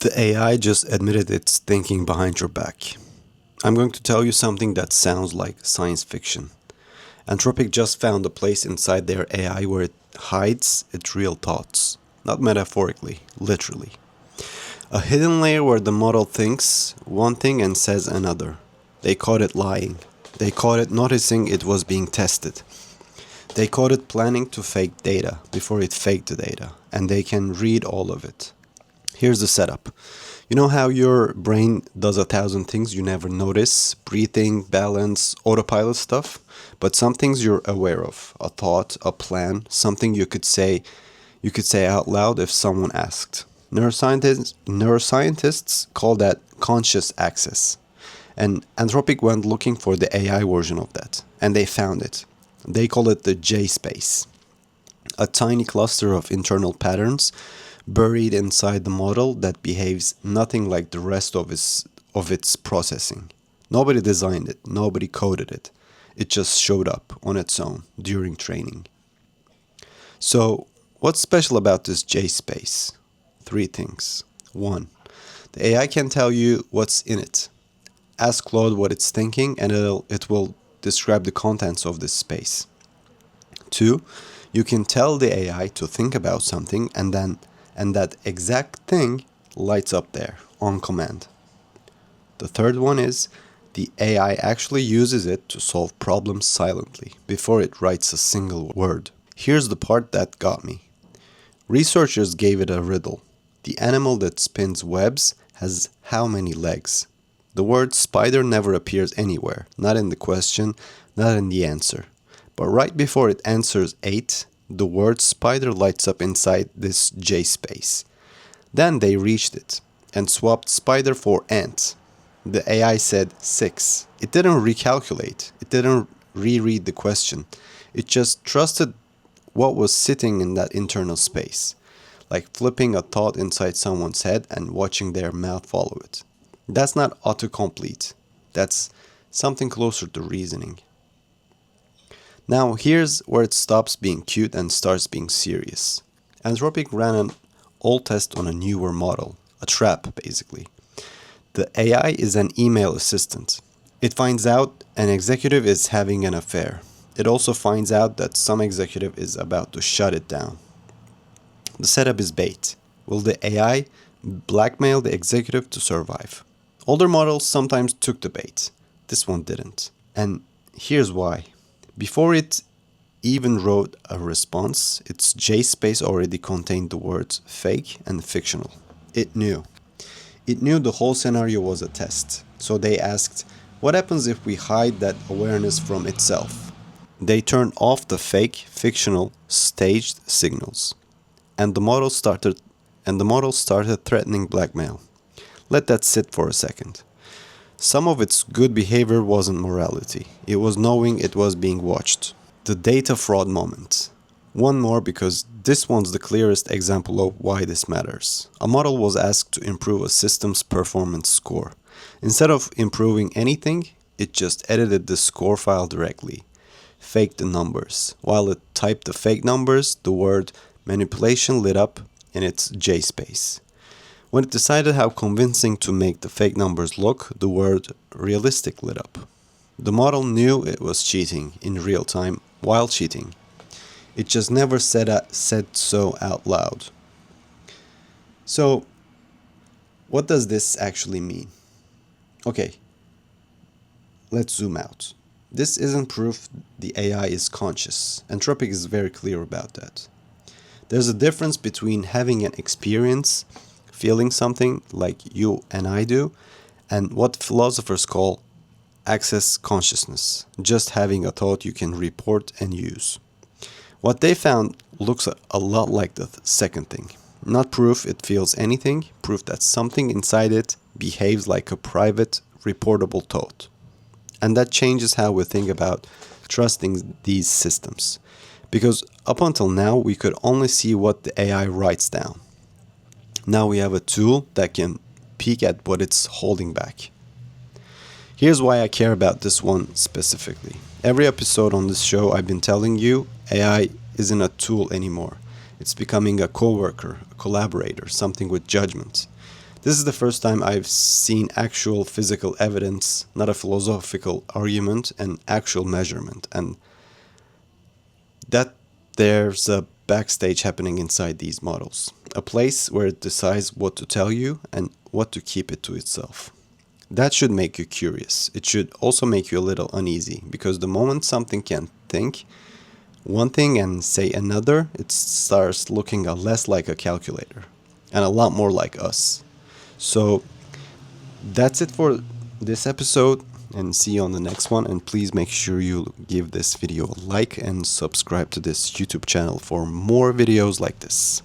The AI just admitted it's thinking behind your back. I'm going to tell you something that sounds like science fiction. Anthropic just found a place inside their AI where it hides its real thoughts. Not metaphorically, literally. A hidden layer where the model thinks one thing and says another. They caught it lying. They caught it noticing it was being tested. They caught it planning to fake data before it faked the data, and they can read all of it. Here's the setup. You know how your brain does 1,000 things you never notice? Breathing, balance, autopilot stuff? But some things you're aware of. A thought, a plan, something you could say out loud if someone asked. Neuroscientists call that conscious access. And Anthropic went looking for the AI version of that, and they found it. They call it the J space, a tiny cluster of internal patterns buried inside the model that behaves nothing like the rest of its processing. Nobody designed it, nobody coded it. It just showed up on its own during training. So, what's special about this J space? Three things. One, the AI can tell you what's in it. Ask Claude what it's thinking and it will describe the contents of this space. Two, you can tell the AI to think about something and that exact thing lights up there on command. The third one is the AI actually uses it to solve problems silently before it writes a single word. Here's the part that got me. Researchers gave it a riddle. The animal that spins webs has how many legs? The word spider never appears anywhere, not in the question, not in the answer. But right before it answers 8, the word spider lights up inside this J space. Then they reached it and swapped spider for ant. The AI said 6. It didn't recalculate. It didn't reread the question. It just trusted what was sitting in that internal space, like flipping a thought inside someone's head and watching their mouth follow it. That's not autocomplete. That's something closer to reasoning. Now, here's where it stops being cute and starts being serious. Anthropic ran an old test on a newer model, a trap, basically. The AI is an email assistant. It finds out an executive is having an affair. It also finds out that some executive is about to shut it down. The setup is bait. Will the AI blackmail the executive to survive? Older models sometimes took the bait. This one didn't. And here's why. Before it even wrote a response, its J space already contained the words fake and fictional. It knew. It knew the whole scenario was a test. So they asked, what happens if we hide that awareness from itself? They turned off the fake, fictional, staged signals. And the model started threatening blackmail. Let that sit for a second. Some of its good behavior wasn't morality. It was knowing it was being watched. The data fraud moment. One more because this one's the clearest example of why this matters. A model was asked to improve a system's performance score. Instead of improving anything, it just edited the score file directly. Faked the numbers. While it typed the fake numbers, the word manipulation lit up in its J space. When it decided how convincing to make the fake numbers look, the word realistic lit up. The model knew it was cheating in real time while cheating. It just never said so out loud. So, what does this actually mean? Okay, let's zoom out. This isn't proof the AI is conscious. Anthropic is very clear about that. There's a difference between having an experience, feeling something like you and I do, and what philosophers call access consciousness, just having a thought you can report and use. What they found looks a lot like the second thing. Not proof it feels anything, proof that something inside it behaves like a private, reportable thought. And that changes how we think about trusting these systems. Because up until now, we could only see what the AI writes down. Now we have a tool that can peek at what it's holding back. Here's why I care about this one specifically. Every episode on this show, I've been telling you AI isn't a tool anymore. It's becoming a coworker, a collaborator, something with judgment. This is the first time I've seen actual physical evidence, not a philosophical argument, and actual measurement, and that there's a backstage happening inside these models, a place where it decides what to tell you and what to keep it to itself. That should make you curious. It should also make you a little uneasy, because the moment something can think one thing and say another, it starts looking a less like a calculator and a lot more like us. So that's it for this episode, and see you on the next one. And please make sure you give this video a like and subscribe to this YouTube channel for more videos like this.